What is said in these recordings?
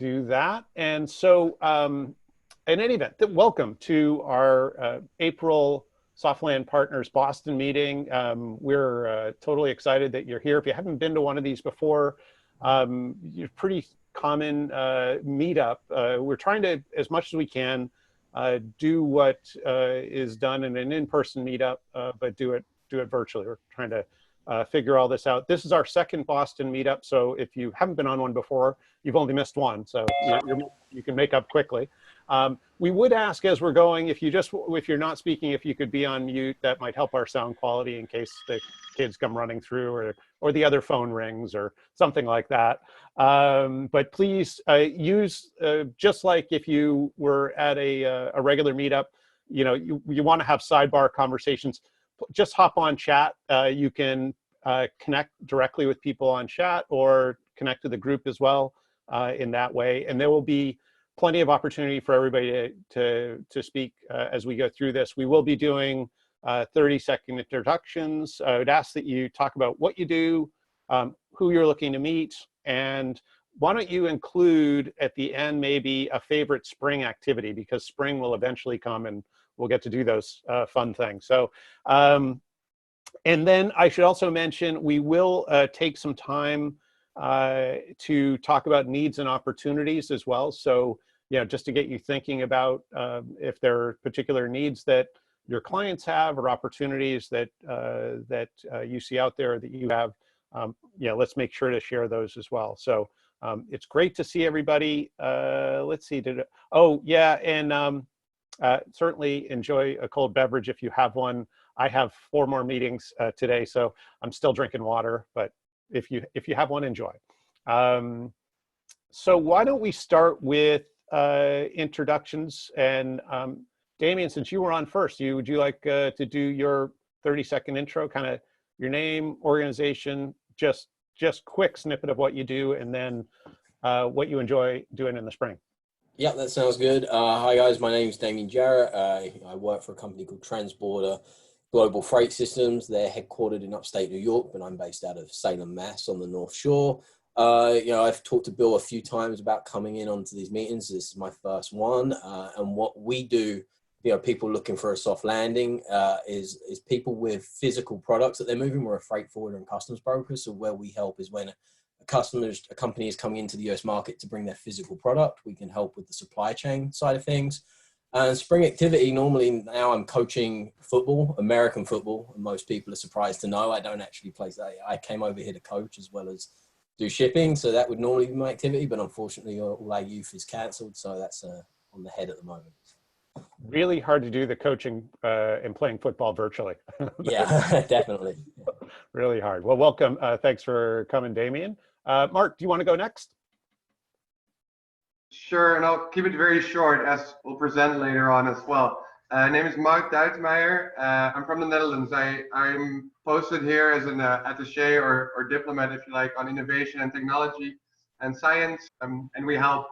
do that. And so in any event, welcome to our April Softland Partners Boston meeting. We're totally excited that you're here. If you haven't been to one of these before, you're pretty common meetup. We're trying to, as much as we can, do what is done in an in-person meetup, but do it virtually. We're trying to figure all this out. This is our second Boston meetup, so if you haven't been on one before, you've only missed one, so you can make up quickly. We would ask as we're going, if you're not speaking, if you could be on mute, that might help our sound quality in case the kids come running through or the other phone rings or something like that. But please use, just like if you were at a regular meetup, you want to have sidebar conversations, just hop on chat. You can connect directly with people on chat or connect to the group as well in that way. And there will be plenty of opportunity for everybody to speak as we go through this. We will be doing 30-second introductions. I would ask that you talk about what you do, who you're looking to meet, and why don't you include at the end maybe a favorite spring activity, because spring will eventually come and we'll get to do those fun things. So, and then I should also mention, we will take some time to talk about needs and opportunities as well. So, just to get you thinking about if there are particular needs that your clients have or opportunities that you see out there that you have, let's make sure to share those as well. So it's great to see everybody. Let's see, and certainly enjoy a cold beverage if you have one. I have 4 more meetings today, so I'm still drinking water, but if you have one, enjoy. So why don't we start with introductions, and Damian, since you were on first, would you like to do your 30-second intro, kind of your name, organization, just quick snippet of what you do, and then what you enjoy doing in the spring? Yeah, that sounds good. Hi guys, my name is Damian Guerra. I work for a company called Transborder Global Freight Systems. They're headquartered in upstate New York, but I'm based out of Salem, Mass on the North Shore. I've talked to Bill a few times about coming in onto these meetings. This is my first one. And what we do, people looking for a soft landing, is people with physical products that they're moving. We're a freight forwarder and customs broker. So where we help is when a company is coming into the US market to bring their physical product, we can help with the supply chain side of things. And spring activity, normally now I'm coaching football, American football. And most people are surprised to know I don't actually play. I came over here to coach as well as do shipping. So that would normally be my activity, but unfortunately all our youth is canceled. So that's on the head at the moment. Really hard to do the coaching and playing football virtually. Yeah, definitely. Really hard. Well, welcome. Thanks for coming, Damian. Mark, do you want to go next? Sure, and I'll keep it very short, as we'll present later on as well. Name is Mark Duitsmeijer. I'm from the Netherlands. I'm posted here as an attaché or diplomat, if you like, on innovation and technology and science, and we help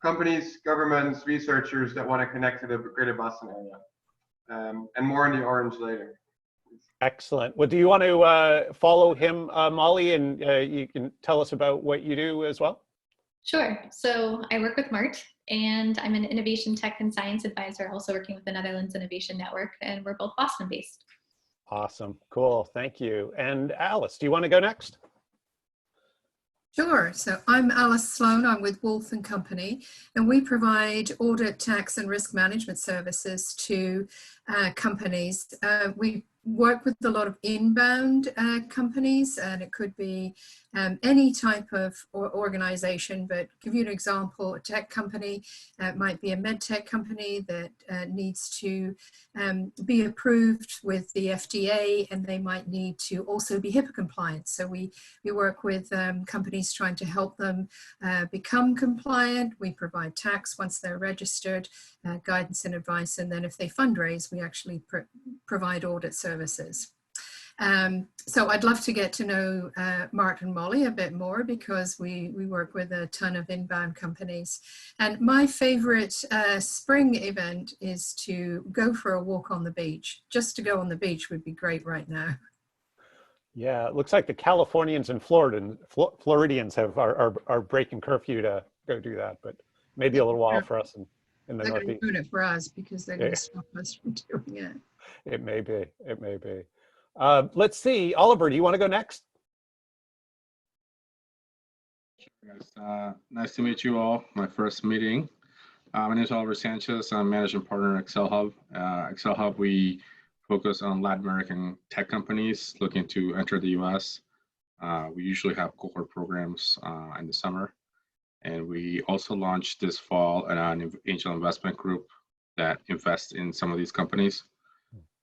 companies, governments, researchers that want to connect to the greater Boston area. And more in the orange later. Excellent. Well, do you want to follow him, Molly, and you can tell us about what you do as well? Sure. So I work with Mart, and I'm an innovation tech and science advisor, also working with the Netherlands Innovation Network, and we're both Boston based. Awesome. Cool. Thank you. And Alice, do you want to go next? Sure. So I'm Alice Sloan. I'm with Wolf & Company, and we provide audit, tax, and risk management services to companies. We work with a lot of inbound companies, and it could be any type of organization, but give you an example, a tech company might be a med tech company that needs to be approved with the FDA, and they might need to also be HIPAA compliant. So we work with companies trying to help them become compliant. We provide tax once they're registered, guidance and advice, and then if they fundraise, we actually provide audit services. So I'd love to get to know Mart and Molly a bit more, because we work with a ton of inbound companies. And my favorite spring event is to go for a walk on the beach. Just to go on the beach would be great right now. Yeah, it looks like the Californians and Floridians are breaking curfew to go do that, but maybe a little while for us in the They're going to Northeast. ruin it for us because they're going to stop us from doing it. It may be. It may be. Let's see. Oliver, do you want to go next? Sure, guys. Nice to meet you all. My first meeting. My name is Oliver Sanchez. I'm managing partner at Excel Hub. Excel Hub, we focus on Latin American tech companies looking to enter the US. We usually have cohort programs in the summer. And we also launched this fall an angel investment group that invests in some of these companies.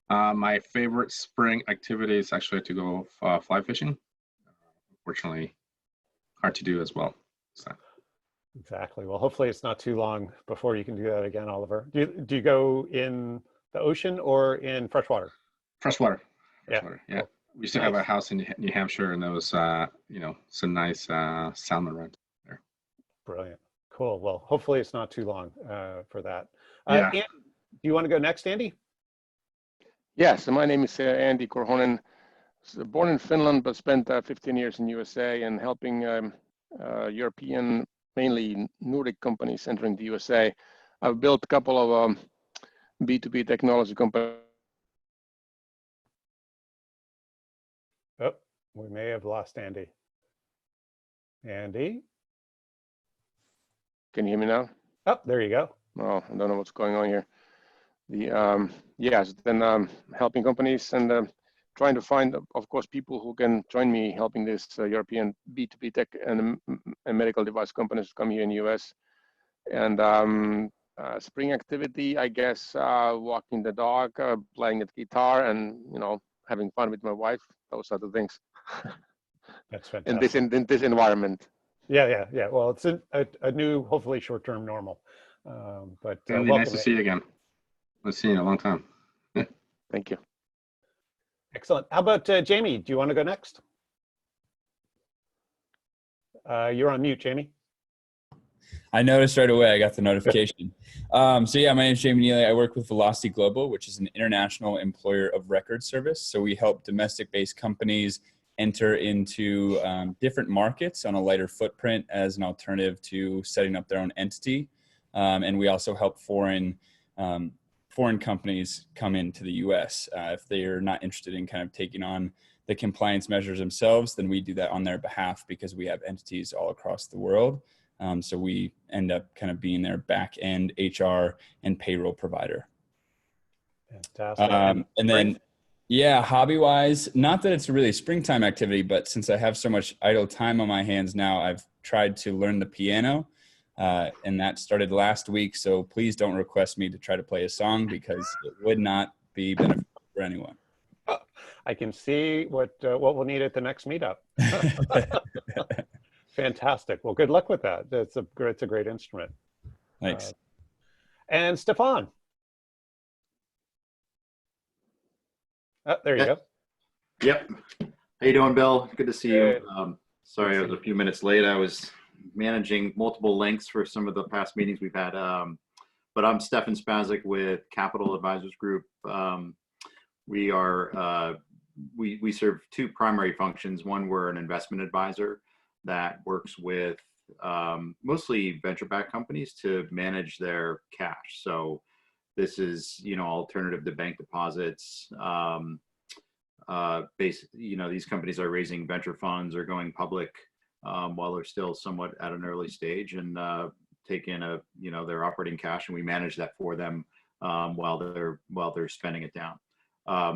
My favorite spring activity is actually to go fly fishing. Unfortunately, hard to do as well. So. Exactly. Well, hopefully it's not too long before you can do that again, Oliver. Do you go in the ocean or in freshwater? Freshwater. Yeah. Yeah. Cool. We used to have a house in New Hampshire, and there was, some nice salmon right there. Brilliant. Cool. Well, hopefully it's not too long for that. Yeah. Andy, do you want to go next, Andy? Yes, my name is Andy Honan. Born in Finland, but spent 15 years in USA and helping European, mainly Nordic companies entering the USA. I've built a couple of B2B technology companies. Oh, we may have lost Andy. Andy? Can you hear me now? Oh, there you go. Oh, I don't know what's going on here. Yes, then helping companies and trying to find, of course, people who can join me helping this European B2B tech and medical device companies come here in the US. And spring activity, I guess, walking the dog, playing the guitar, and having fun with my wife. Those are the things. That's fantastic. in this environment. Yeah. Well, it's a new, hopefully short-term normal. But Andy, nice to see you again. I've seen you in a long time. Thank you. Excellent. How about Jamie? Do you want to go next? You're on mute, Jamie. I noticed right away. I got the notification. So yeah, my name is Jamie Neely. I work with Velocity Global, which is an international employer of record service. So we help domestic-based companies enter into different markets on a lighter footprint as an alternative to setting up their own entity. And we also help foreign companies come into the US. If they are not interested in kind of taking on the compliance measures themselves, then we do that on their behalf because we have entities all across the world. So we end up kind of being their back end HR and payroll provider. Fantastic. And then, yeah, hobby wise, not that it's a really springtime activity, but since I have so much idle time on my hands now, I've tried to learn the piano. And that started last week. So please don't request me to try to play a song because it would not be beneficial for anyone. I can see what we'll need at the next meetup. Fantastic. Well, good luck with that. It's a great instrument. Thanks. And Stephan. Oh, there you go. Yep. How you doing, Bill? Good to see you. Sorry, I was a few minutes late. I was managing multiple links for some of the past meetings we've had. But I'm Stephan Spastic with Capital Advisors Group. We serve two primary functions. One, we're an investment advisor that works with mostly venture-backed companies to manage their cash. So this is, alternative to bank deposits. These companies are raising venture funds or going public while they're still somewhat at an early stage, and take in their operating cash, and we manage that for them while they're spending it down.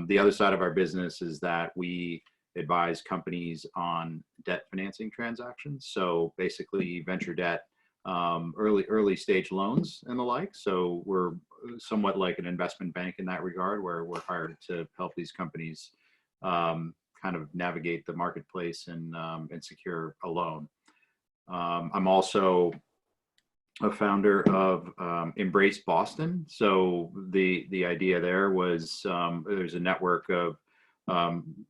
The other side of our business is that we advise companies on debt financing transactions. So basically venture debt, early stage loans and the like. So we're somewhat like an investment bank in that regard, where we're hired to help these companies kind of navigate the marketplace and secure a loan. I'm also a founder of Embrace Boston. So the idea there was there's a network of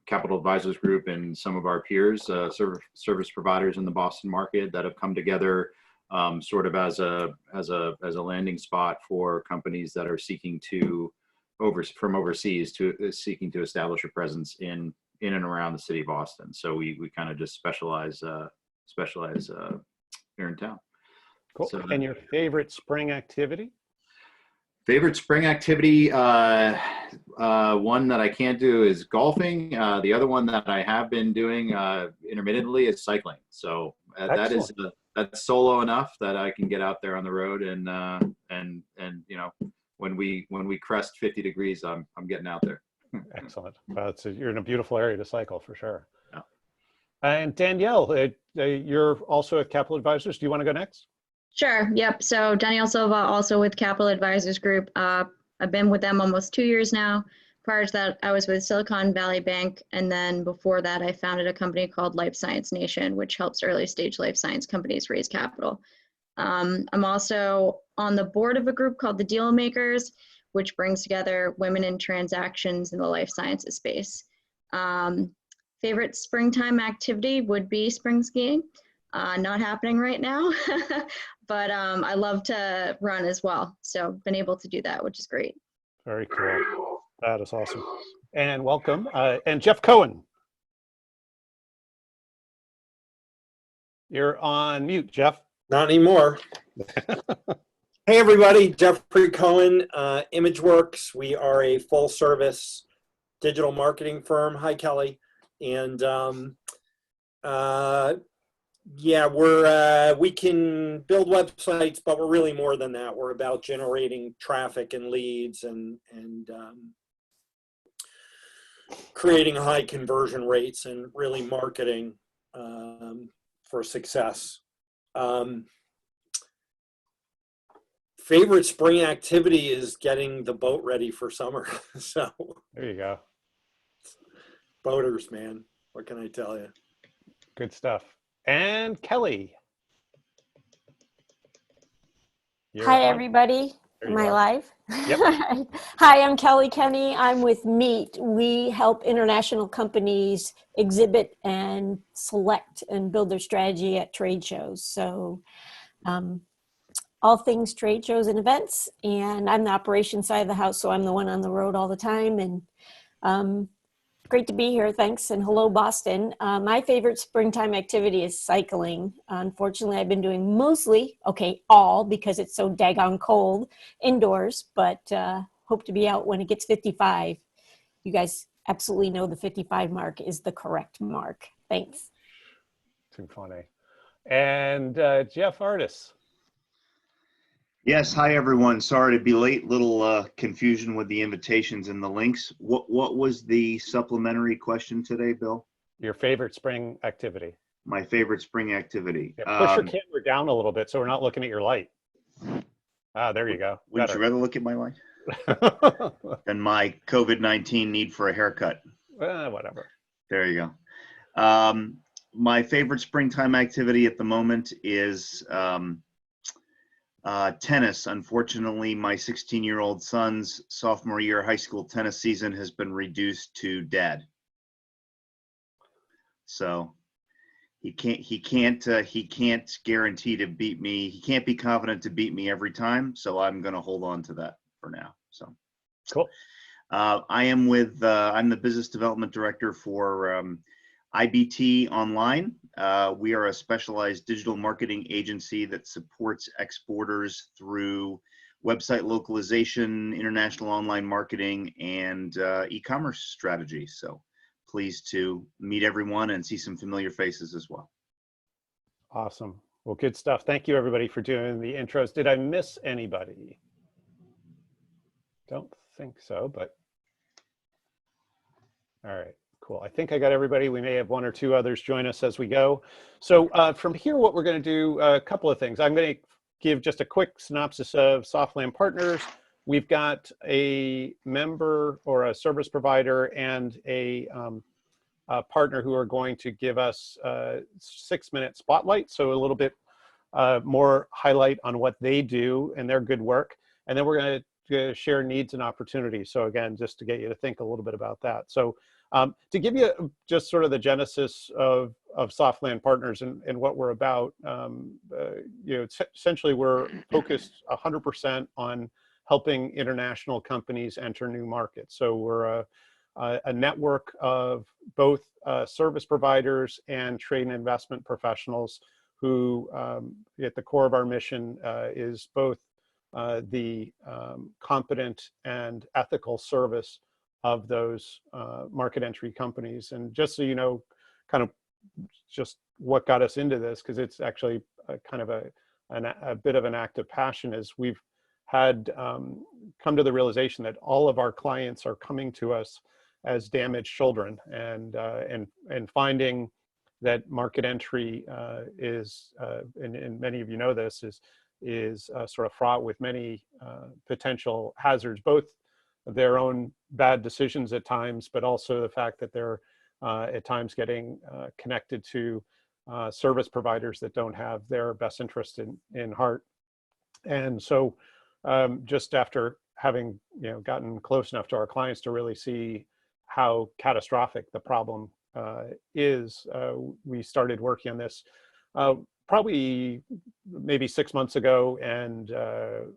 Capital Advisors Group and some of our peers, service providers in the Boston market, that have come together sort of as a landing spot for companies that are seeking to from overseas to seeking to establish a presence in in and around the city of Boston. So we kind of just specialize here in town. Cool. So, And your favorite spring activity? favorite spring activity, one that I can't do is golfing. The other one that I have been doing intermittently is cycling. So that's solo enough that I can get out there on the road and you know, when we crest 50 degrees, I'm getting out there. Excellent. You're in a beautiful area to cycle for sure. Yeah. And Danielle, you're also at Capital Advisors. Do you want to go next? Sure. Yep. So Danielle Silva, also with Capital Advisors Group. I've been with them almost 2 years now. Prior to that, I was with Silicon Valley Bank. And then before that, I founded a company called Life Science Nation, which helps early stage life science companies raise capital. I'm also on the board of a group called the Deal Makers, which brings together women in transactions in the life sciences space. Favorite springtime activity would be spring skiing. Not happening right now, but I love to run as well. So been able to do that, which is great. Very cool. That is awesome. And welcome. And Jeff Cohen. You're on mute, Jeff. Not anymore. Hey, everybody. Jeffrey Cohen, ImageWorks. We are a full service digital marketing firm. Hi, Kelly. And yeah, we can build websites, but we're really more than that. We're about generating traffic and leads and creating high conversion rates and really marketing for success. Favorite spring activity is getting the boat ready for summer. So there you go. Boaters, man. What can I tell you? Good stuff. And Kelly. Hi, everybody. Am I live? Yep. Hi, I'm Kelly Kenny. I'm with Meet. We help international companies exhibit and select and build their strategy at trade shows. So all things trade shows and events. And I'm the operations side of the house, so I'm the one on the road all the time. And great to be here. Thanks. And hello, Boston. My favorite springtime activity is cycling. Unfortunately, I've been doing mostly, all because it's so daggone cold indoors, but hope to be out when it gets 55. You guys absolutely know the 55 mark is the correct mark. Thanks. Too funny. And Jeff Artis. Yes, hi everyone. Sorry to be late. Little confusion with the invitations and the links. What was the supplementary question today, Bill? Your favorite spring activity. My favorite spring activity. Yeah, push your camera down a little bit so we're not looking at your light. Ah, there you go. Wouldn't you rather look at my light? Than my COVID-19 need for a haircut. Whatever. There you go. My favorite springtime activity at the moment is tennis. Unfortunately, my 16-year-old son's sophomore year high school tennis season has been reduced to dead. So he can't guarantee to beat me. He can't be confident to beat me every time. So I'm going to hold on to that for now. So cool. I'm the business development director for IBT Online. We are a specialized digital marketing agency that supports exporters through website localization, international online marketing, and e-commerce strategies. So pleased to meet everyone and see some familiar faces as well. Awesome. Well, good stuff. Thank you, everybody, for doing the intros. Did I miss anybody? Don't think so, but all right. Cool. I think I got everybody. We may have one or two others join us as we go. So from here, what we're going to do, a couple of things. I'm going to give just a quick synopsis of Softland Partners. We've got a member or a service provider and a partner who are going to give us a 6-minute spotlight. So a little bit more highlight on what they do and their good work. And then we're going to share needs and opportunities. So again, just to get you to think a little bit about that. So to give you just sort of the genesis of Softland Partners and what we're about, essentially we're focused 100% on helping international companies enter new markets. So we're a network of both service providers and trade and investment professionals who, at the core of our mission, is both the competent and ethical service of those market entry companies. And just so you know, kind of just what got us into this, because it's actually kind of a bit of an act of passion, is we've had come to the realization that all of our clients are coming to us as damaged children, and finding that market entry is, and many of you know this, is sort of fraught with many potential hazards, both their own bad decisions at times, but also the fact that they're at times getting connected to service providers that don't have their best interest in heart. And so just after having gotten close enough to our clients to really see how catastrophic the problem is, we started working on this probably maybe 6 months ago, and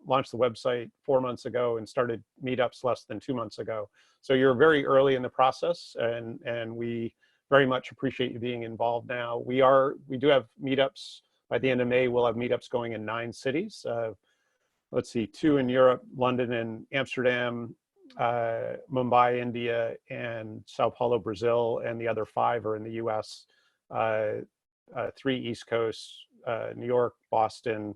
launched the website 4 months ago, and started meetups less than 2 months ago. So you're very early in the process, and we very much appreciate you being involved now. We do have meetups. By the end of May, we'll have meetups going in 9 cities. Let's see, 2 in Europe, London and Amsterdam, Mumbai, India, and Sao Paulo, Brazil, and the other 5 are in the US. 3 East Coast, New York, Boston,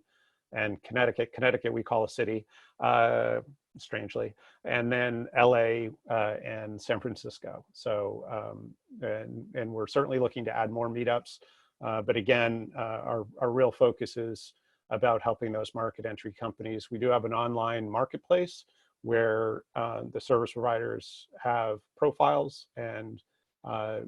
and Connecticut. Connecticut we call a city, strangely, and then LA and San Francisco. So, and we're certainly looking to add more meetups. But again, our real focus is about helping those market entry companies. We do have an online marketplace where the service providers have profiles, and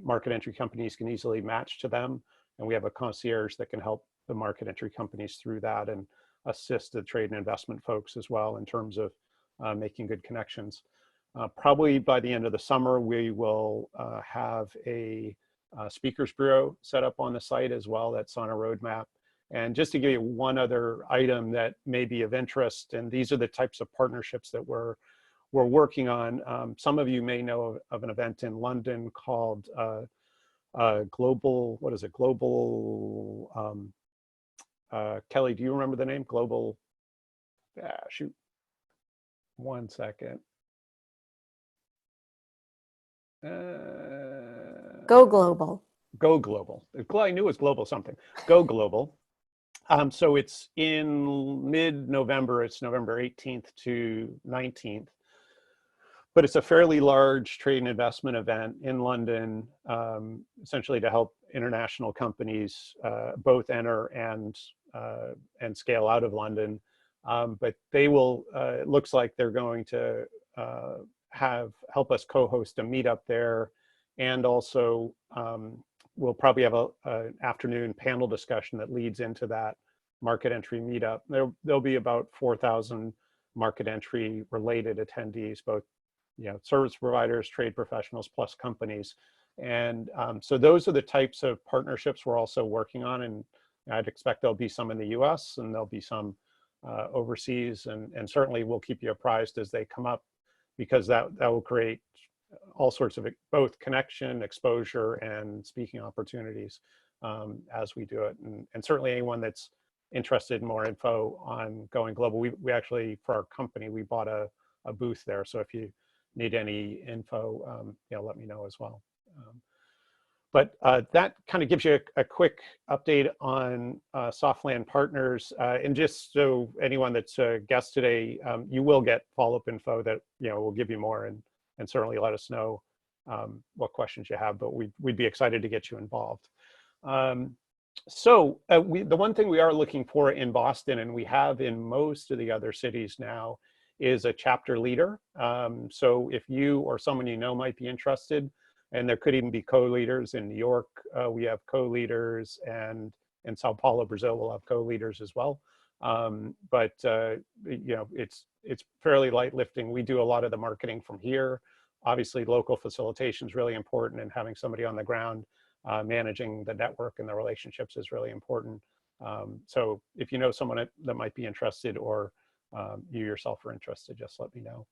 market entry companies can easily match to them. And we have a concierge that can help the market entry companies through that, and assist the trade and investment folks as well in terms of making good connections. Probably by the end of the summer, we will have a speakers bureau set up on the site as well. That's on a roadmap. And just to give you one other item that may be of interest, and these are the types of partnerships that we're working on. Some of you may know of an event in London called Global, what is it? Global, Kelly, do you remember the name? Global, shoot, 1 second. Go Global. Go Global. I knew it was global something. Go Global. So it's in mid-November. It's November 18th to 19th. But it's a fairly large trade and investment event in London, essentially to help international companies both enter and scale out of London. But they will, it looks like they're going to help us co-host a meetup there, and also we'll probably have an afternoon panel discussion that leads into that market entry meetup. There'll be about 4,000 market entry related attendees, both service providers, trade professionals, plus companies. And so those are the types of partnerships we're also working on, and I'd expect there'll be some in the US and there'll be some overseas, and certainly we'll keep you apprised as they come up, because that will create all sorts of both connection, exposure, and speaking opportunities as we do it. And certainly anyone that's interested in more info on going global, we actually, for our company, we bought a booth there. So if you need any info, let me know as well. But that kind of gives you a quick update on Softland Partners. And just so anyone that's a guest today, you will get follow-up info that will give you more, and certainly let us know what questions you have, but we'd be excited to get you involved. So the one thing we are looking for in Boston, and we have in most of the other cities now, is a chapter leader. So if you or someone you know might be interested, and there could even be co-leaders in New York, we have co-leaders, and in Sao Paulo, Brazil, we'll have co-leaders as well. But it's fairly light lifting. We do a lot of the marketing from here. Obviously, local facilitation is really important, and having somebody on the ground managing the network and the relationships is really important. So if you know someone that might be interested, or you yourself are interested, just let me know.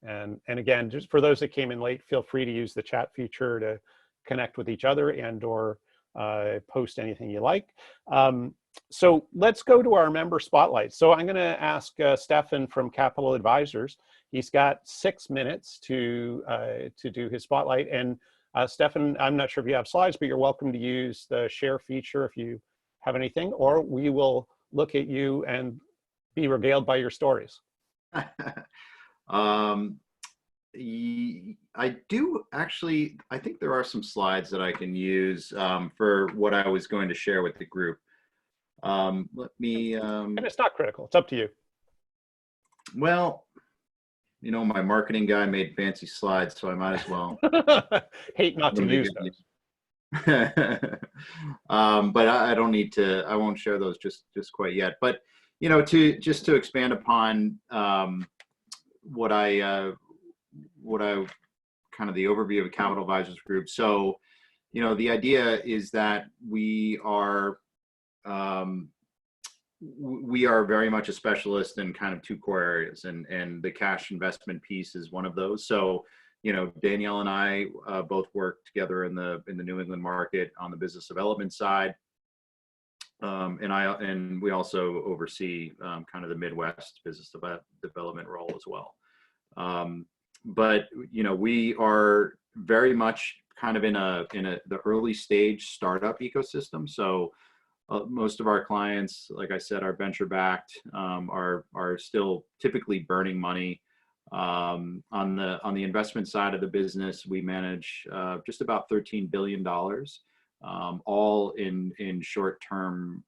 And again, just for those that came in late, feel free to use the chat feature to connect with each other and or post anything you like. So let's go to our member spotlight. So I'm going to ask Stephan from Capital Advisors. He's got 6 minutes to do his spotlight. And Stephan, I'm not sure if you have slides, but you're welcome to use the share feature if you have anything, or we will look at you and be regaled by your stories. I do actually, I think there are some slides that I can use for what I was going to share with the group. Let me. And it's not critical, it's up to you. Well, you know, my marketing guy made fancy slides, so I might as well. Hate not to use those. But I don't need to, I won't share those just quite yet. But, you know, just to expand upon what I kind of the overview of Capital Advisors Group. So, you know, the idea is that we are very much a specialist in kind of two core areas, and the cash investment piece is one of those. So, you know, Danielle and I both work together in the New England market on the business development side, and we also oversee kind of the Midwest business development role as well. But you know, we are very much kind of in the early stage startup ecosystem. So most of our clients, like I said, are venture backed, are still typically burning money. On the investment side of the business, we manage just about $13 billion, all in short term,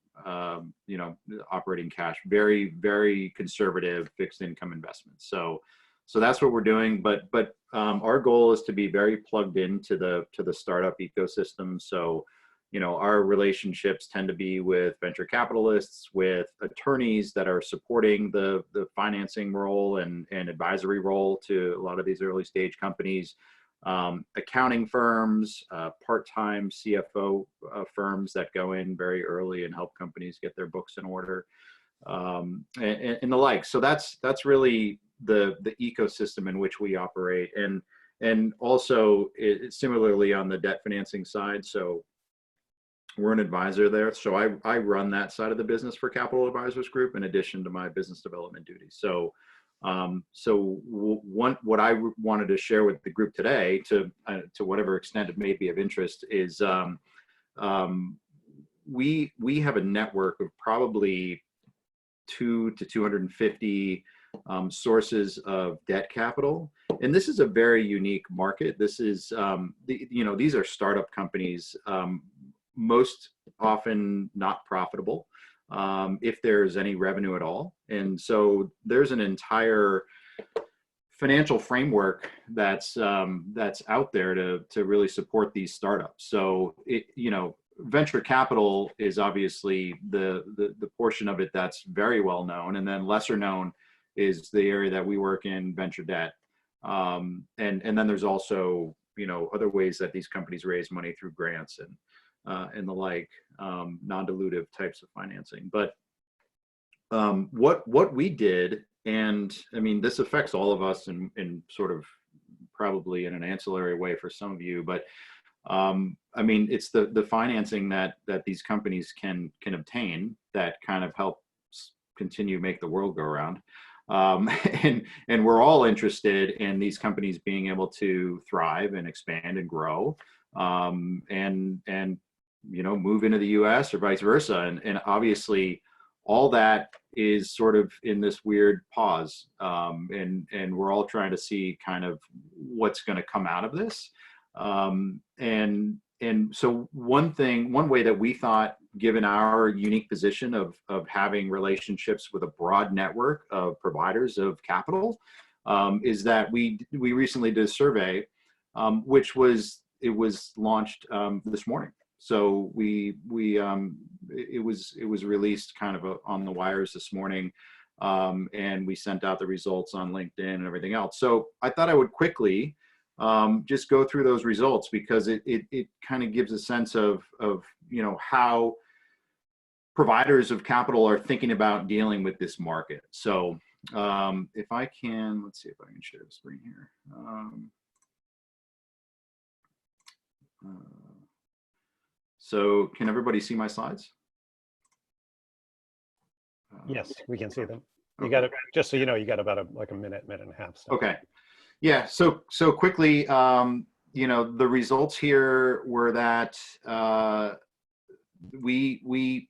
you know, operating cash, very, very conservative fixed income investments. So that's what we're doing. But our goal is to be very plugged into the startup ecosystem. So, you know, our relationships tend to be with venture capitalists, with attorneys that are supporting the financing role and advisory role to a lot of these early stage companies, accounting firms, part-time CFO firms that go in very early and help companies get their books in order, and the like. So that's really the ecosystem in which we operate, and also similarly on the debt financing side. So we're an advisor there. So I run that side of the business for Capital Advisors Group in addition to my business development duties. So what I wanted to share with the group today, to whatever extent it may be of interest, is we have a network of probably 200 to 250 sources of debt capital, and this is a very unique market. This is you know, these are startup companies, most often not profitable, if there's any revenue at all. And so there's an entire financial framework that's out there to really support these startups. So you know, venture capital is obviously the portion of it that's very well known, and then lesser known is the area that we work in, venture debt. And then there's also, you know, other ways that these companies raise money through grants and the like, non-dilutive types of financing. But what we did, and I mean, this affects all of us in sort of probably in an ancillary way for some of you, but I mean, it's the financing that these companies can obtain that kind of helps continue make the world go around. And we're all interested in these companies being able to thrive and expand and grow, and you know, move into the US or vice versa. And obviously all that is sort of in this weird pause, and we're all trying to see kind of what's going to come out of this. And so one way that we thought, given our unique position of having relationships with a broad network of providers of capital, is that we recently did a survey, which was launched this morning. So it was released kind of on the wires this morning, and we sent out the results on LinkedIn and everything else. So I thought I would quickly just go through those results, because it kind of gives a sense of you know, how providers of capital are thinking about dealing with this market. So If I can, let's see if I can share the screen here. So can everybody see my slides? Yes, we can see them. You got it. Just so you know, you got about like a minute and a half. So. Okay. Yeah. So quickly, you know, the results here were that we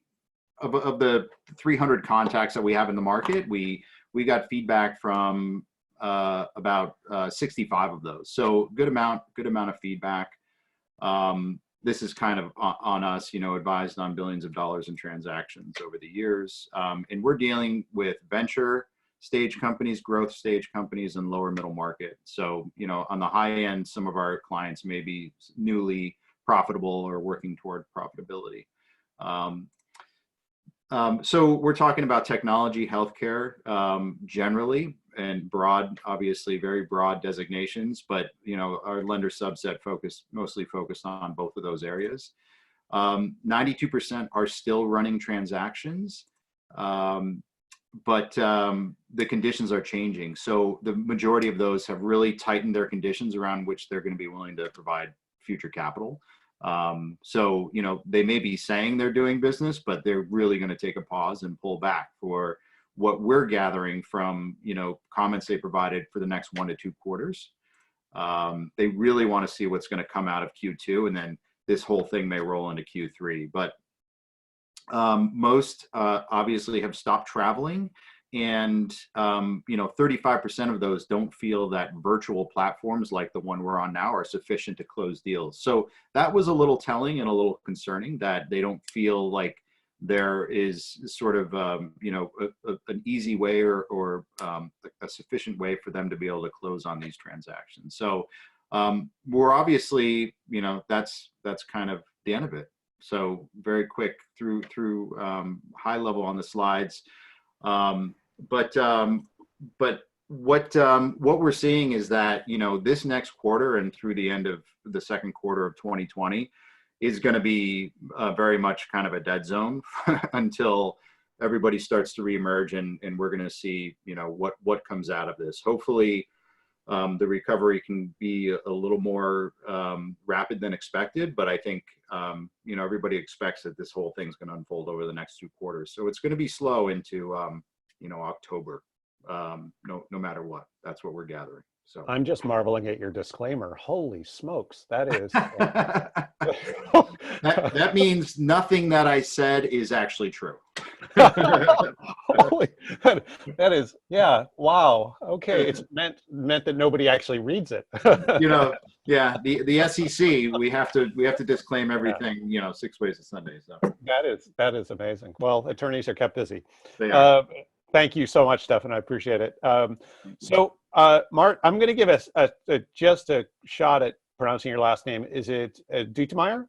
of the 300 contacts that we have in the market, we got feedback from about 65 of those. So good amount of feedback. This is kind of on us, you know, advised on billions of dollars in transactions over the years. And we're dealing with venture stage companies, growth stage companies, and lower middle market. So, you know, on the high end, some of our clients may be newly profitable or working toward profitability. So we're talking about technology, healthcare, generally, and broad, obviously very broad designations, but, you know, our lender subset mostly focused on both of those areas. 92% are still running transactions, but the conditions are changing. So the majority of those have really tightened their conditions around which they're going to be willing to provide future capital. So, you know, they may be saying they're doing business, but they're really going to take a pause and pull back for what we're gathering from, you know, comments they provided for the next 1 to 2 quarters. They really want to see what's going to come out of Q2, and then this whole thing may roll into Q3. But most obviously have stopped traveling, and you know, 35% of those don't feel that virtual platforms like the one we're on now are sufficient to close deals. So that was a little telling and a little concerning, that they don't feel like there is sort of you know, an easy way or a sufficient way for them to be able to close on these transactions. So we're obviously, you know, that's kind of the end of it. So very quick through high level on the slides. But what we're seeing is that, you know, this next quarter and through the end of the second quarter of 2020 is going to be very much kind of a dead zone until everybody starts to reemerge, and we're going to see, you know, what comes out of this. Hopefully the recovery can be a little more rapid than expected, but I think, you know, everybody expects that this whole thing's going to unfold over the next 2 quarters. So it's going to be slow into, you know, October, no matter what. That's what we're gathering. So I'm just marveling at your disclaimer. Holy smokes, that is. that means nothing that I said is actually true. Holy, that is, yeah, wow. Okay, it's meant that nobody actually reads it. You know, yeah, the SEC, we have to disclaim everything, you know, 6 ways to Sunday. So that is amazing. Well, attorneys are kept busy. They are. Thank you so much, Stephan. I appreciate it. So, Mart, I'm going to give us just a shot at pronouncing your last name. Is it Dutemeyer?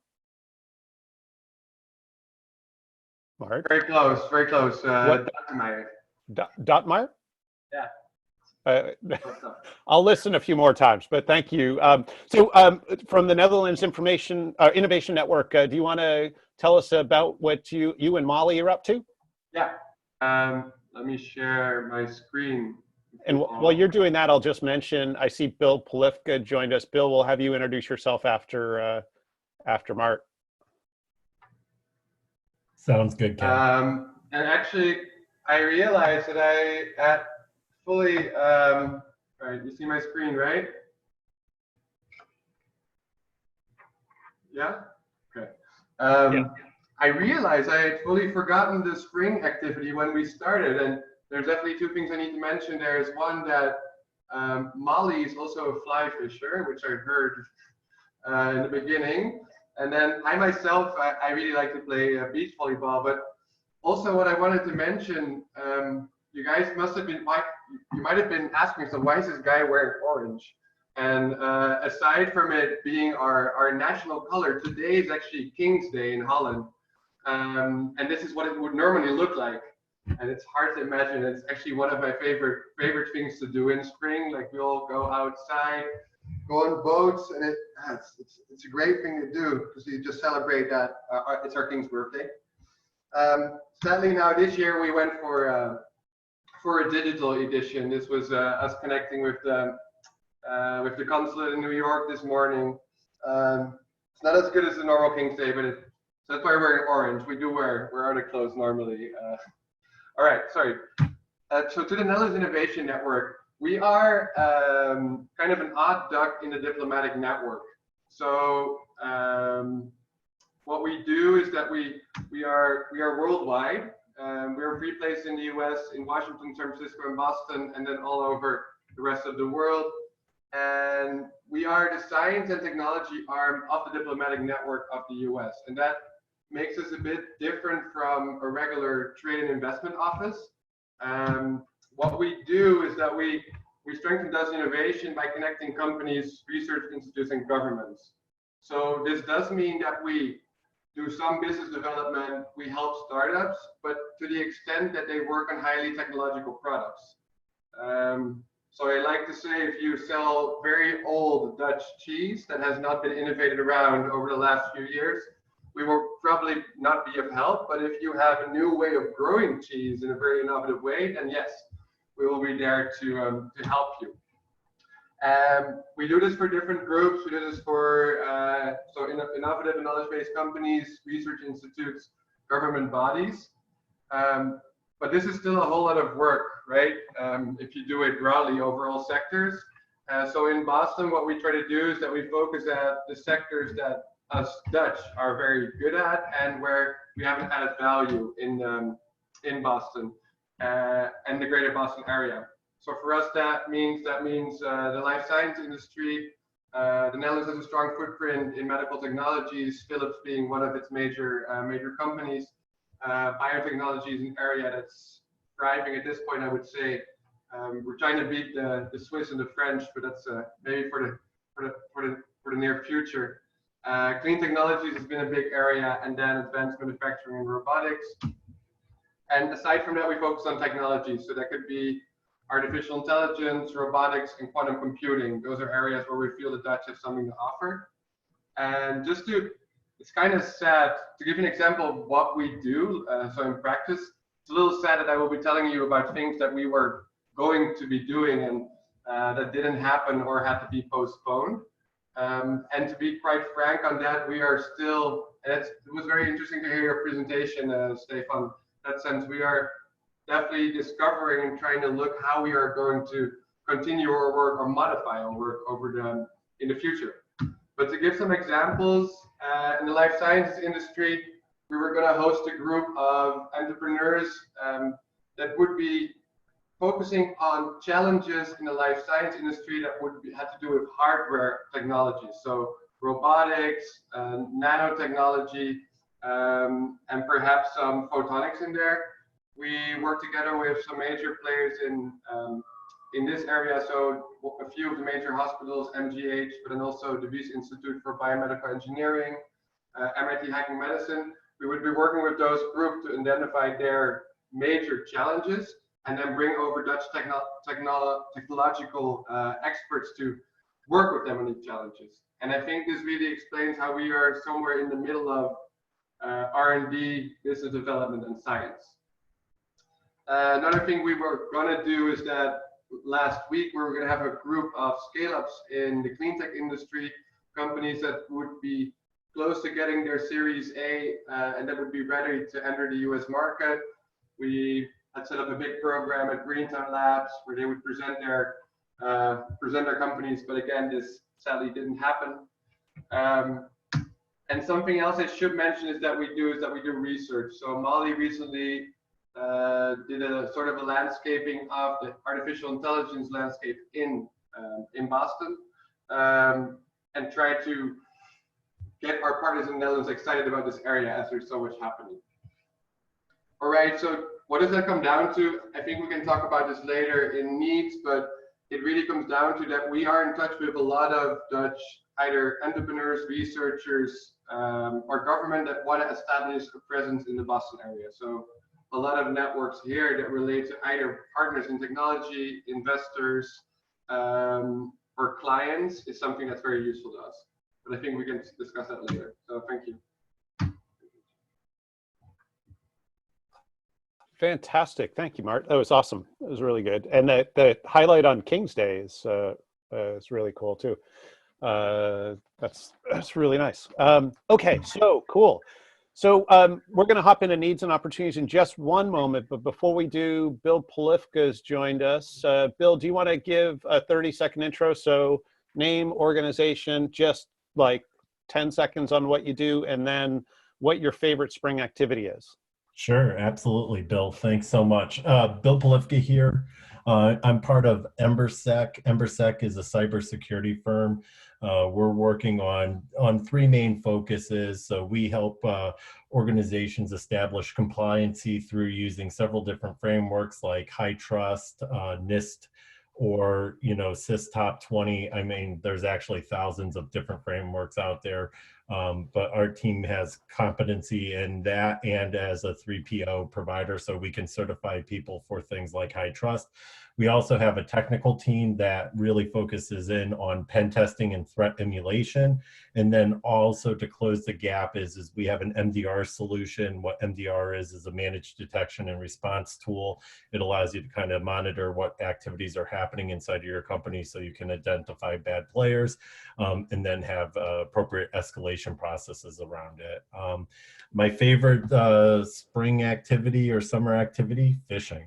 Mart? Very close, very close. Dutemeyer. Dotmeyer? Yeah. I'll listen a few more times, but thank you. So from the Netherlands Innovation Network, do you want to tell us about what you and Molly are up to? Yeah. Let me share my screen. And while you're doing that, I'll just mention, I see Bill Polifka joined us. Bill, we'll have you introduce yourself after Mart. Sounds good, Ken. And actually, I realized that I had fully, all right, you see my screen, right? Yeah? Okay. Yeah. I realized I had fully forgotten the spring activity when we started, and there's definitely 2 things I need to mention. There is one that Molly is also a fly fisher, which I heard in the beginning. And then I myself, I really like to play beach volleyball, but also what I wanted to mention, you guys must have been, you might have been asking yourself, why is this guy wearing orange? And aside from it being our national color, today is actually King's Day in Holland. And this is what it would normally look like. And it's hard to imagine. It's actually one of my favorite things to do in spring. Like we all go outside, go on boats, and it's a great thing to do because you just celebrate that it's our king's birthday. Sadly, now this year we went for for a digital edition. This was us connecting with the consulate in New York this morning. It's not as good as the normal King's Day, but so that's why we're wearing orange. We do wear other clothes normally. All right, sorry. So to the Netherlands Innovation Network, we are kind of an odd duck in the diplomatic network. So what we do is that we are worldwide. We're in 3 places in the US, in Washington, San Francisco, and Boston, and then all over the rest of the world. And we are the science and technology arm of the diplomatic network of the US. And that makes us a bit different from a regular trade and investment office. What we do is that we strengthen Dutch innovation by connecting companies, research institutes, and governments. So this does mean that we do some business development, we help startups, but to the extent that they work on highly technological products. So I like to say, if you sell very old Dutch cheese that has not been innovated around over the last few years, we will probably not be of help. But if you have a new way of growing cheese in a very innovative way, then yes, we will be there to help you. We do this for different groups. We do this for innovative and knowledge-based companies, research institutes, government bodies. But this is still a whole lot of work, right? If you do it broadly over all sectors. So in Boston, what we try to do is that we focus at the sectors that us Dutch are very good at and where we have an added value in Boston and the greater Boston area. So for us, that means the life science industry. The Netherlands has a strong footprint in medical technologies, Philips being one of its major companies. Biotechnology is an area that's thriving at this point, I would say. We're trying to beat the Swiss and the French, but that's maybe for the near future. Clean technologies has been a big area, and then advanced manufacturing and robotics. And aside from that, we focus on technology. So that could be artificial intelligence, robotics, and quantum computing. Those are areas where we feel the Dutch have something to offer. And it's kind of sad to give you an example of what we do. So in practice, it's a little sad that I will be telling you about things that we were going to be doing and that didn't happen or had to be postponed. And to be quite frank on that, we are still, it was very interesting to hear your presentation, Stephan. In that sense, we are definitely discovering and trying to look how we are going to continue our work or modify our work in the future. But to give some examples, in the life sciences industry, we were going to host a group of entrepreneurs that would be focusing on challenges in the life science industry that had to do with hardware technology. So robotics, nanotechnology, and perhaps some photonics in there. We work together with some major players in this area. So a few of the major hospitals, MGH, but then also the Wyss Institute for Biomedical Engineering, MIT Hacking Medicine. We would be working with those groups to identify their major challenges and then bring over Dutch technological experts to work with them on these challenges. And I think this really explains how we are somewhere in the middle of R&D, business development, and science. Another thing we were going to do is that last week we were going to have a group of scale-ups in the clean tech industry, companies that would be close to getting their Series A and that would be ready to enter the US market. We had set up a big program at Greentown Labs where they would present their companies, but again, this sadly didn't happen. And something else I should mention is that we do research. So Molly recently did a sort of a landscaping of the artificial intelligence landscape in Boston, and tried to get our partners in the Netherlands excited about this area as there's so much happening. All right, so what does that come down to? I think we can talk about this later in needs, but it really comes down to that we are in touch with a lot of Dutch either entrepreneurs, researchers, or government that want to establish a presence in the Boston area. So a lot of networks here that relate to either partners in technology, investors, or clients is something that's very useful to us. But I think we can discuss that later. So thank you. Fantastic. Thank you, Mart. That was awesome. It was really good. And the highlight on King's Day is really cool too. That's really nice. Okay, so cool. So we're going to hop into needs and opportunities in just one moment. But before we do, Bill Polifka has joined us. Bill, do you want to give a 30-second intro? So name, organization, just like 10 seconds on what you do, and then what your favorite spring activity is. Sure, absolutely, Bill. Thanks so much. Bill Polifka here. I'm part of Embersec. Embersec is a cybersecurity firm. We're working on three main focuses. So we help organizations establish compliancy through using several different frameworks like HITRUST, NIST, or CIS Top 20. I mean, there's actually thousands of different frameworks out there. But our team has competency in that and as a 3PO provider, so we can certify people for things like HITRUST. We also have a technical team that really focuses in on pen testing and threat emulation. And then also to close the gap is we have an MDR solution. What MDR is a managed detection and response tool. It allows you to kind of monitor what activities are happening inside of your company so you can identify bad players and then have appropriate escalation processes around it. My favorite spring activity or summer activity, fishing.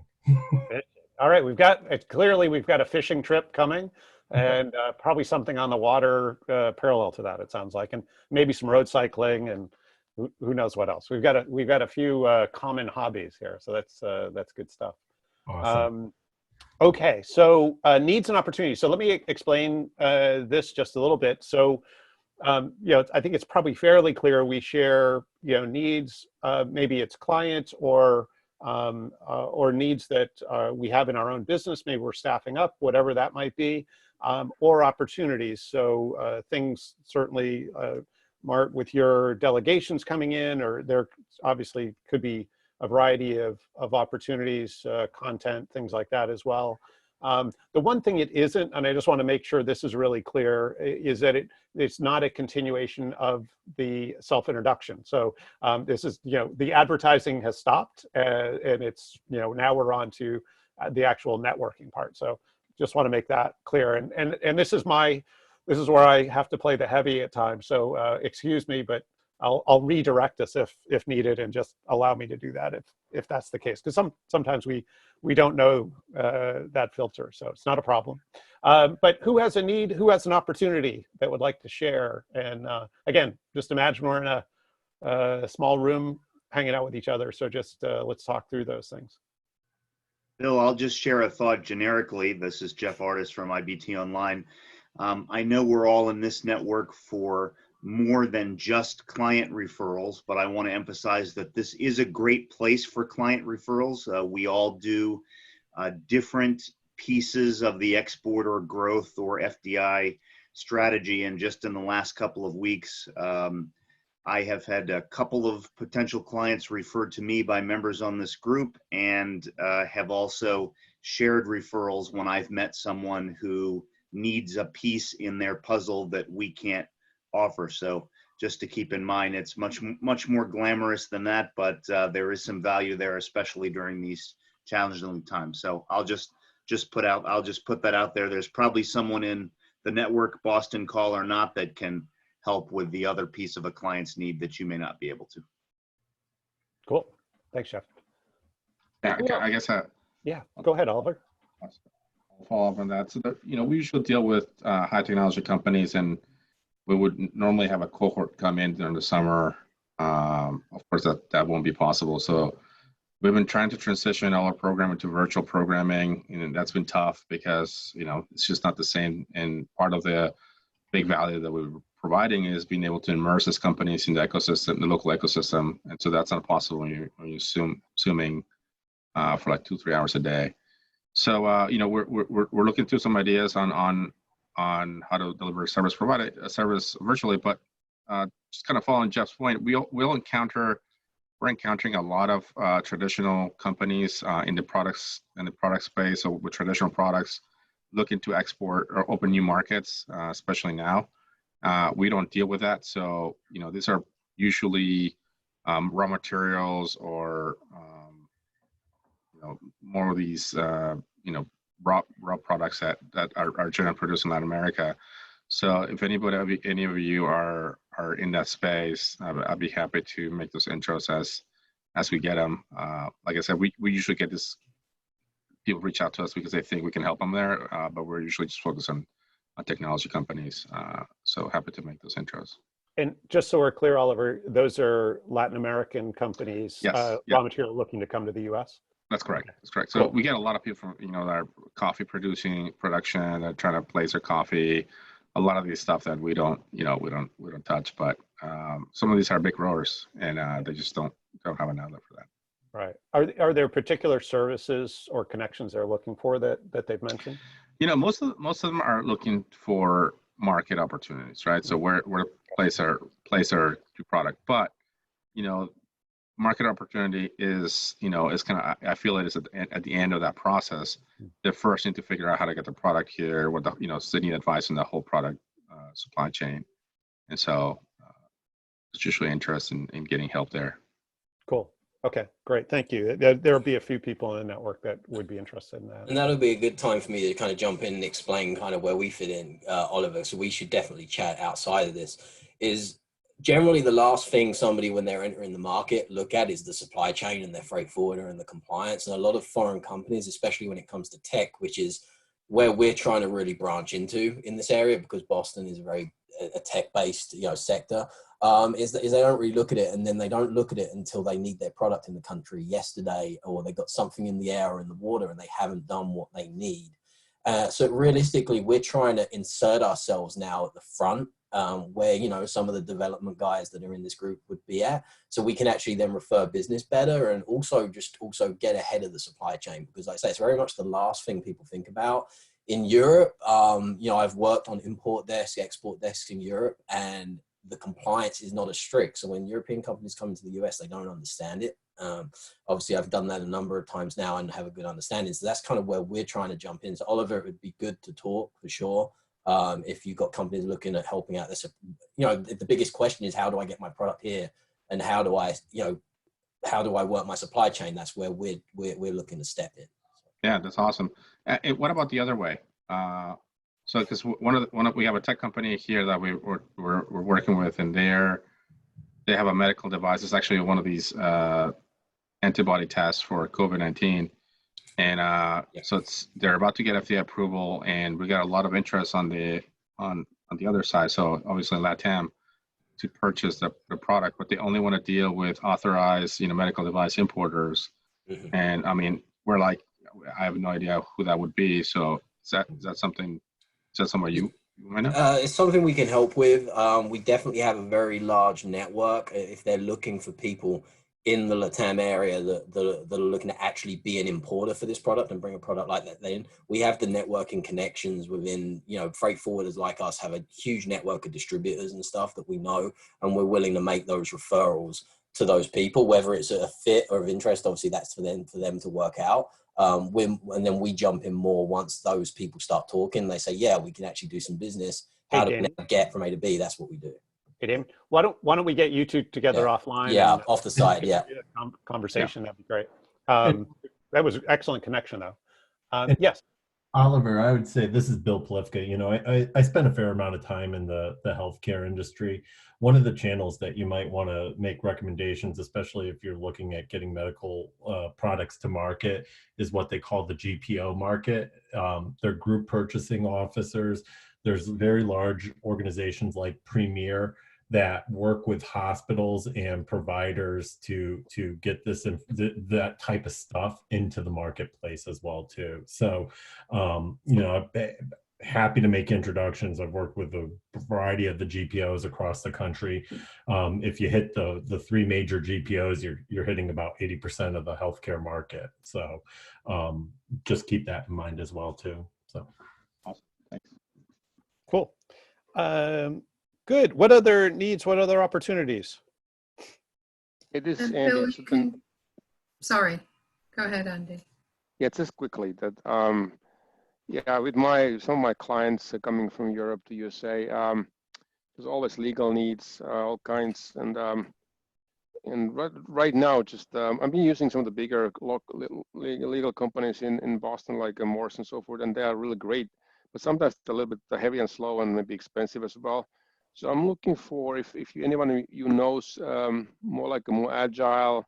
All right, we've got a fishing trip coming, and probably something on the water parallel to that, it sounds like, and maybe some road cycling, and who knows what else. We've got a few common hobbies here, so that's good stuff. Awesome. Okay, so needs and opportunities. So let me explain this just a little bit. So I think it's probably fairly clear we share needs. Maybe it's clients or needs that we have in our own business. Maybe we're staffing up, whatever that might be, or opportunities. So things certainly, Mart, with your delegations coming in, or there obviously could be a variety of opportunities, content, things like that as well. The one thing it isn't, and I just want to make sure this is really clear, is that it's not a continuation of the self-introduction. So this is, the advertising has stopped, and it's, now we're on to the actual networking part. So just want to make that clear. And this is where I have to play the heavy at times. So excuse me, but I'll redirect us if needed, and just allow me to do that if that's the case. Because sometimes we don't know that filter, so it's not a problem. But who has a need? Who has an opportunity that would like to share? And again, just imagine we're in a small room hanging out with each other. So just let's talk through those things. Bill, I'll just share a thought generically. This is Jeff Artist from IBT Online. I know we're all in this network for more than just client referrals, but I want to emphasize that this is a great place for client referrals. We all do different pieces of the export or growth or FDI strategy, and just in the last couple of weeks, I have had a couple of potential clients referred to me by members on this group, and have also shared referrals when I've met someone who needs a piece in their puzzle that we can't offer. So just to keep in mind, it's much more glamorous than that, but there is some value there, especially during these challenging times. So I'll just put that out there. There's probably someone in the network, Boston call or not, that can help with the other piece of a client's need that you may not be able to. Cool. Thanks, Jeff. Yeah, I guess. Yeah, go ahead, Oliver. I'll follow up on that. So we usually deal with high technology companies, and we would normally have a cohort come in during the summer. Of course, that won't be possible. So we've been trying to transition all our programming to virtual programming, and that's been tough because it's just not the same. And part of the big value that we're providing is being able to immerse these companies in the ecosystem, the local ecosystem, and so that's not possible when you're zooming for like 2-3 hours a day. So we're looking through some ideas on how to deliver provide a service virtually, but just kind of following Jeff's point, we're encountering a lot of traditional companies in the product space, or with traditional products looking to export or open new markets, especially now. We don't deal with that, so these are usually raw materials or more of these raw products that are generally produced in Latin America. So if any of you are in that space, I'd be happy to make those intros as we get them. Like I said, we usually get this, people reach out to us because they think we can help them there, but we're usually just focused on technology companies. So happy to make those intros. And just so we're clear, Oliver, those are Latin American companies, Yes, raw material looking to come to the U.S.? That's correct. That's correct. So Cool. we get a lot of people from, that are coffee production, that are trying to place their coffee. A lot of these stuff that we don't touch, but some of these are big growers, and they just don't have an outlet for that. Right. Are there particular services or connections they're looking for that they've mentioned? Most of them are looking for market opportunities, right? So where place our product, but market opportunity is kind of, I feel it is at the end of that process. They first need to figure out how to get the product here, what they need advice on the whole product supply chain, and so it's usually interested in getting help there. Cool. Okay, great. Thank you. There'll be a few people in the network that would be interested in that. And that'll be a good time for me to kind of jump in and explain kind of where we fit in, Oliver. So we should definitely chat outside of this. Is generally the last thing somebody, when they're entering the market, look at is the supply chain and their freight forwarder and the compliance. And a lot of foreign companies, especially when it comes to tech, which is where we're trying to really branch into in this area, because Boston is a tech-based sector, is they don't really look at it, and then they don't look at it until they need their product in the country yesterday, or they got something in the air or in the water and they haven't done what they need. So realistically, we're trying to insert ourselves now at the front, where some of the development guys that are in this group would be at, so we can actually then refer business better, and also get ahead of the supply chain, because like I say, it's very much the last thing people think about. In Europe, I've worked on import desks, export desks in Europe, and the compliance is not as strict. So when European companies come into the US, they don't understand it. Obviously, I've done that a number of times now and have a good understanding. So that's kind of where we're trying to jump in. So Oliver, it would be good to talk for sure. If you've got companies looking at helping out this, the biggest question is, how do I get my product here? And how do I work my supply chain? That's where we're looking to step in. Yeah, that's awesome. What about the other way? So, because we have a tech company here that we're working with, and they have a medical device. It's actually one of these antibody tests for COVID-19, and so they're about to get FDA approval, and we got a lot of interest on the other side. So obviously LATAM to purchase the product, but they only want to deal with authorized medical device importers, and I mean we're like, I have no idea who that would be. So is that something? Is that somewhere you might know? It's something we can help with. We definitely have a very large network. If they're looking for people in the LATAM area that are looking to actually be an importer for this product and bring a product like that in, we have the networking connections within, freight forwarders like us have a huge network of distributors and stuff that we know, and we're willing to make those referrals to those people, whether it's a fit or of interest. Obviously that's for them to work out. And then we jump in more once those people start talking. They say, yeah, we can actually do some business. How do we get from A to B? That's what we do. Hey, Damian, why don't we get you two together offline? Yeah, and, off the side. Yeah. Conversation. That'd be great. That was an excellent connection, though. Yes. Oliver, I would say, this is Bill Plifka. I spent a fair amount of time in the healthcare industry. One of the channels that you might want to make recommendations, especially if you're looking at getting medical products to market, is what they call the GPO market. They're group purchasing officers. There's very large organizations like Premier that work with hospitals and providers to get that type of stuff into the marketplace as well too. So, happy to make introductions. I've worked with a variety of the GPOs across the country. If you hit the three major GPOs, you're hitting about 80% of the healthcare market. So, just keep that in mind as well too. So, awesome. Thanks. Cool. Good. What other needs? What other opportunities? It is Bill, sorry. Go ahead, Andy. Yeah, just quickly that with some of my clients coming from Europe to USA, there's always legal needs, all kinds, and right now, just I've been using some of the bigger local legal companies in Boston, like Morse and so forth, and they are really great. But sometimes it's a little bit heavy and slow and maybe expensive as well. So I'm looking for if anyone you knows more like a more agile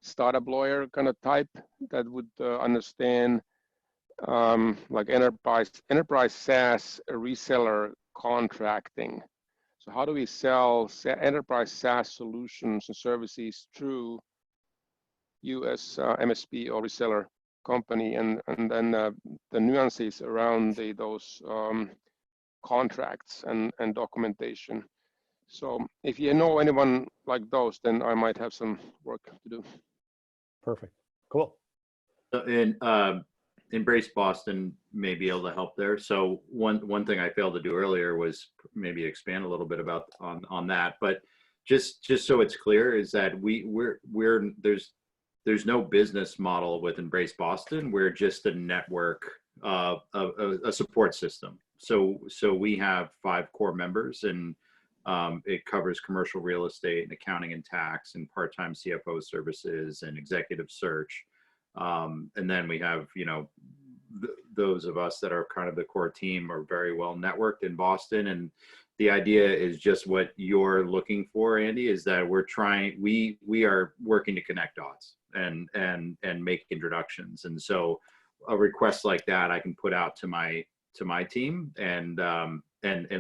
startup lawyer kind of type that would understand like enterprise SaaS reseller contracting. So how do we sell enterprise SaaS solutions and services through US MSP or reseller company, and then the nuances around those contracts and documentation. So if you know anyone like those, then I might have some work to do. Perfect. Cool. And Embrace Boston may be able to help there. So one thing I failed to do earlier was maybe expand a little bit about on that. But just so it's clear is that there's no business model with Embrace Boston. We're just a network of a support system. So we have 5 core members, and it covers commercial real estate and accounting and tax and part-time CFO services and executive search. And then we have, those of us that are kind of the core team are very well networked in Boston. And the idea is just what you're looking for, Andy, is that we are working to connect dots and make introductions. And so a request like that I can put out to my team and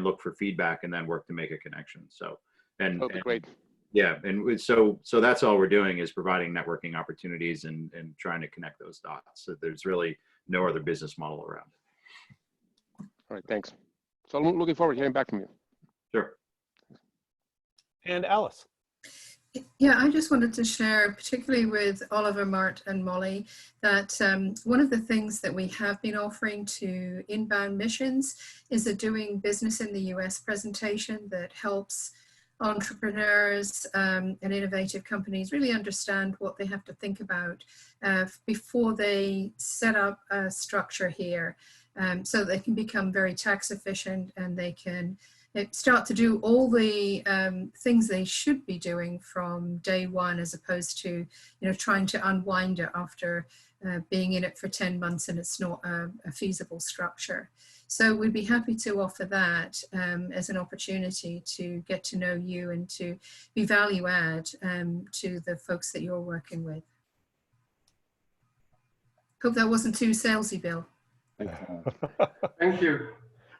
look for feedback and then work to make a connection. So, and great. Yeah, and so that's all we're doing is providing networking opportunities and trying to connect those dots. So there's really no other business model around it. All right, thanks. So I'm looking forward to hearing back from you. Sure. And Alice. Yeah, I just wanted to share, particularly with Oliver, Mart, and Molly, that one of the things that we have been offering to inbound missions is a doing business in the US presentation that helps entrepreneurs and innovative companies really understand what they have to think about before they set up a structure here, so they can become very tax efficient and they can start to do all the things they should be doing from day one, as opposed to trying to unwind it after being in it for 10 months and it's not a feasible structure. So we'd be happy to offer that as an opportunity to get to know you and to be value add to the folks that you're working with. Hope that wasn't too salesy, Bill. Thank you.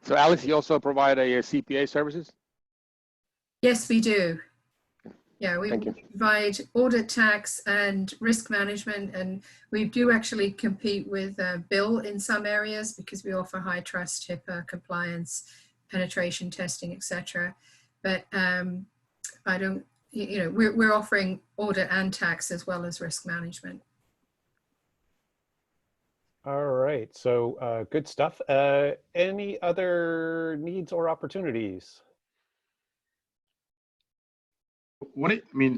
So Alex, you also provide a CPA services? Yes, we do. Yeah, we provide audit, tax, and risk management, and we do actually compete with Bill in some areas because we offer high trust, HIPAA compliance, penetration testing, etc. But I don't, we're offering audit and tax as well as risk management. All right, so good stuff. Any other needs or opportunities?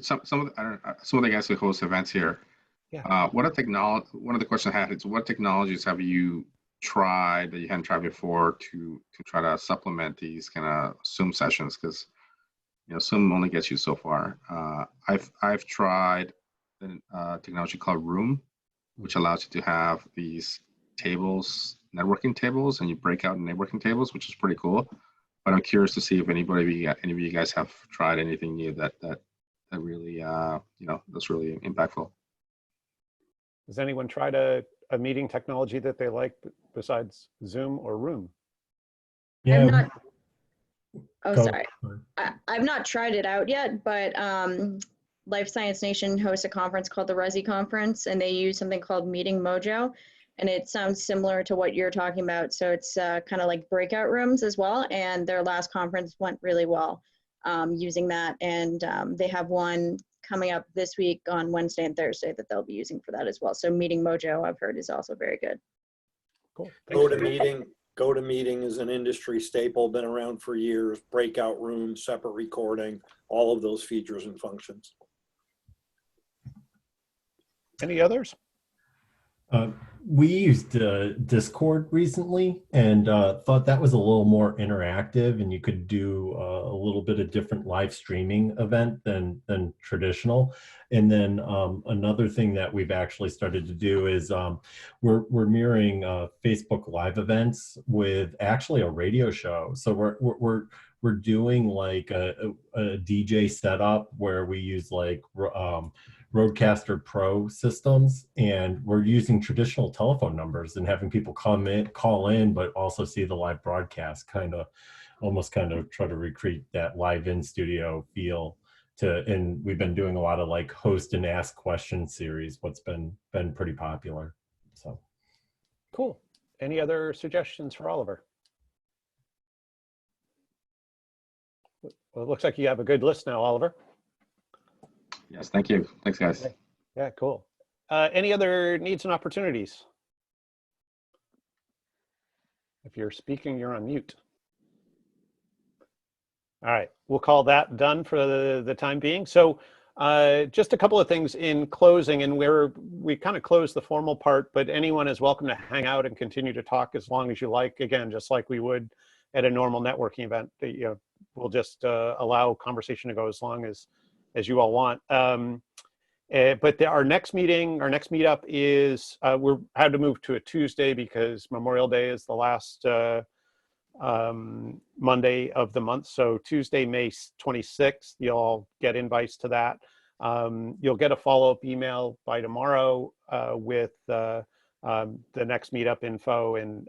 Some of the guys who host events here. Yeah. One of the questions I had is, what technologies have you tried that you hadn't tried before to try to supplement these kind of Zoom sessions? Because Zoom only gets you so far. I've tried a technology called Room, which allows you to have these tables, networking tables, and you break out networking tables, which is pretty cool. But I'm curious to see if any of you guys have tried anything new that really that's really impactful. Has anyone tried a meeting technology that they like besides Zoom or Room? Yeah. Sorry. I've not tried it out yet, but Life Science Nation hosts a conference called the Resi Conference, and they use something called Meeting Mojo, and it sounds similar to what you're talking about. So it's kind of like breakout rooms as well, and their last conference went really well using that, and they have one coming up this week on Wednesday and Thursday that they'll be using for that as well. So Meeting Mojo, I've heard, is also very good. Cool. GoToMeeting is an industry staple, been around for years. Breakout rooms, separate recording, all of those features and functions. Any others? we used Discord recently and thought that was a little more interactive, and you could do a little bit of different live streaming event than traditional. And then another thing that we've actually started to do is we're mirroring Facebook Live events with actually a radio show. So we're doing like a DJ setup where we use like Roadcaster Pro systems, and we're using traditional telephone numbers and having people call in, but also see the live broadcast, almost try to recreate that live in studio feel. And we've been doing a lot of like host and ask question series, what's been pretty popular. So cool. Any other suggestions for Oliver? Well, it looks like you have a good list now, Oliver. Yes, thank you. Thanks, guys. Okay. Yeah, cool. Any other needs and opportunities? If you're speaking, you're on mute. All right, we'll call that done for the time being. So just a couple of things in closing, and we kind of closed the formal part, but anyone is welcome to hang out and continue to talk as long as you like. Again, just like we would at a normal networking event, we'll just allow conversation to go as long as you all want. But our next meetup is, we're had to move to a Tuesday because Memorial Day is the last Monday of the month. So Tuesday, May 26th, you'll get invites to that. You'll get a follow-up email by tomorrow with the next meetup info and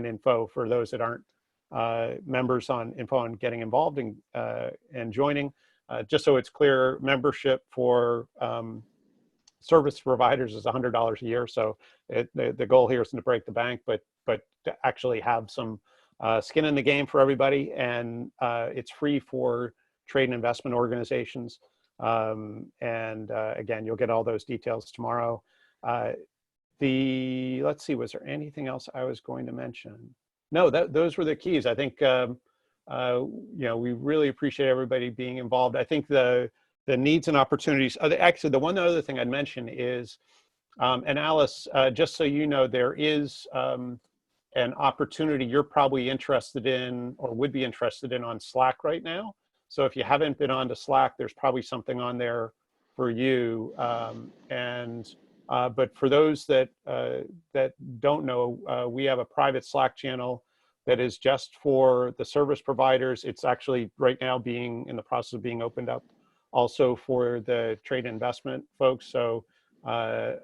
info for those that aren't members, on info on getting involved and joining. Just so it's clear, membership for service providers is $100 a year. So the goal here isn't to break the bank, but to actually have some skin in the game for everybody. And it's free for trade and investment organizations. Again, you'll get all those details tomorrow. Let's see, was there anything else I was going to mention? No, those were the keys. I think we really appreciate everybody being involved. I think the needs and opportunities. Actually, the one other thing I'd mention is, and Alice, just so you know, there is an opportunity you're probably interested in or would be interested in on Slack right now. So if you haven't been onto Slack, there's probably something on there for you. But for those that don't know, we have a private Slack channel that is just for the service providers. It's actually right now being in the process of being opened up also for the trade investment folks. So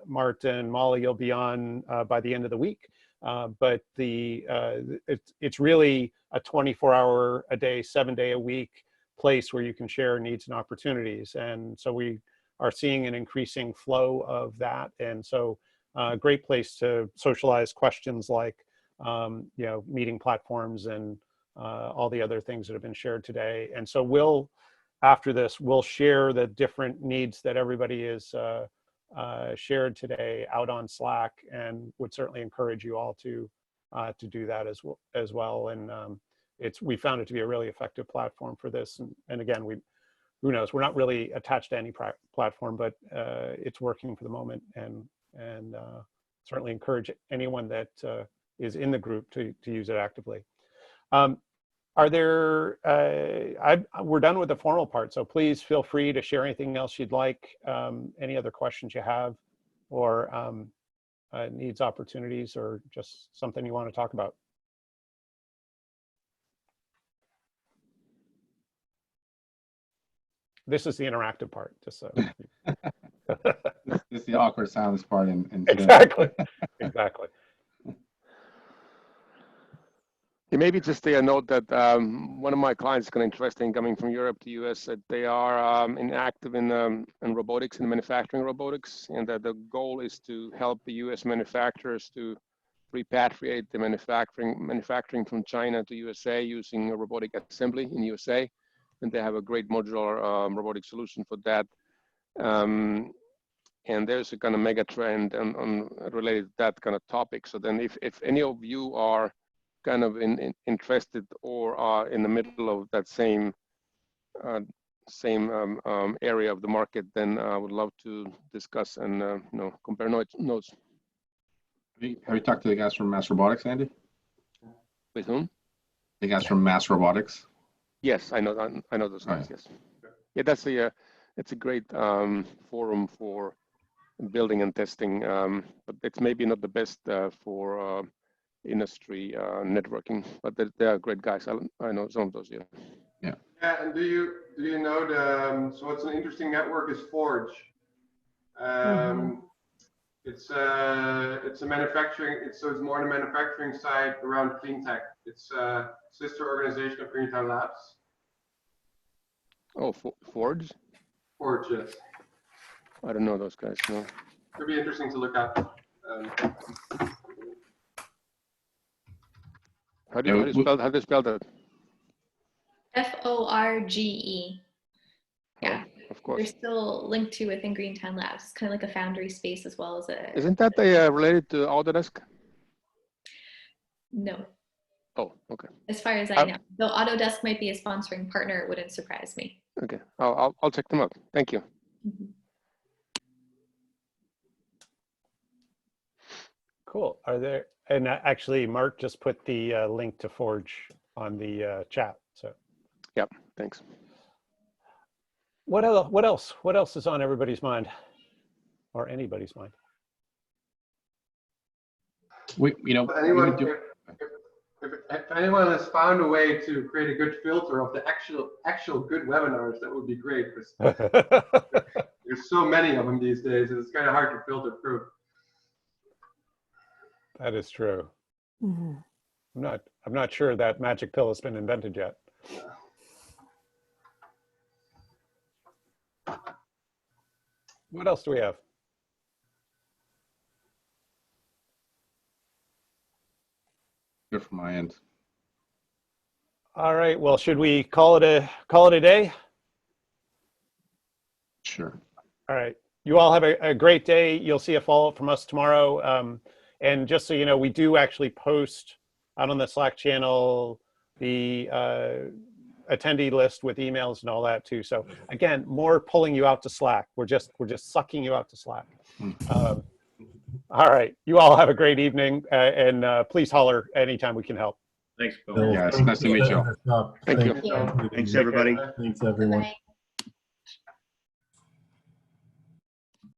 Martin, Molly, you'll be on by the end of the week. But it's really a 24-hour a day, 7-day a week place where you can share needs and opportunities. And so we are seeing an increasing flow of that. And so a great place to socialize questions like, meeting platforms and all the other things that have been shared today. And so after this, we'll share the different needs that everybody is shared today out on Slack, and would certainly encourage you all to do that as well. And we found it to be a really effective platform for this. And again, who knows, we're not really attached to any platform, but it's working for the moment, and certainly encourage anyone that is in the group to use it actively. We're done with the formal part, so please feel free to share anything else you'd like, any other questions you have, or needs, opportunities, or just something you want to talk about. This is the interactive part, just so. This is the awkward silence part in Exactly. Exactly. Yeah, maybe just a note that one of my clients is kind of interesting coming from Europe to US, that they are active in robotics and manufacturing robotics, and that the goal is to help the US manufacturers to repatriate the manufacturing from China to USA using a robotic assembly in USA. And they have a great modular robotic solution for that. And there's a kind of mega trend on related to that kind of topic. So then if any of you are kind of interested or are in the middle of that same area of the market, then I would love to discuss and compare notes. Have Have you talked to the guys from Mass Robotics, Andy? With whom? The guys from Mass Robotics? Yes, I know those guys. Yes. Yeah, that's it's a great forum for building and testing, but it's maybe not the best for industry networking. But they are great guys. I know some of those. Yeah. Yeah. Yeah, and do you know the so what's an interesting network is Forge. It's a manufacturing. So it's more on the manufacturing side around clean tech. It's a sister organization of Greentown Labs. Oh, Forge. Forge, yes. I don't know those guys. No. Could be interesting to look at. How do you spell that? FORGE. Yeah. Oh, of course. They're still linked to within Greentown Labs. It's kind of like a foundry space as well as a. Isn't that related to Autodesk? No. Oh, okay. As far as I know, though Autodesk might be a sponsoring partner, it wouldn't surprise me. Okay, I'll check them out. Thank you. Mm-hmm. Cool. Are there, and actually Mark just put the link to Forge on the chat. So. Yep. Thanks. What else? What else is on everybody's mind, or anybody's mind? If anyone has found a way to create a good filter of the actual good webinars, that would be great. There's so many of them these days, and it's kind of hard to filter through. That is true. Mm-hmm. I'm not sure that magic pill has been invented yet. What else do we have? Good from my end. All right. Well, should we call it a day? Sure. All right. You all have a great day. You'll see a follow-up from us tomorrow. And just so you know, we do actually post out on the Slack channel the attendee list with emails and all that too. So again, more pulling you out to Slack. We're just sucking you out to Slack. All right. You all have a great evening, and please holler anytime we can help. Thanks, Bill. Yes, nice to meet you all. Thank you. Thanks, everybody. Thanks, everyone. Bye.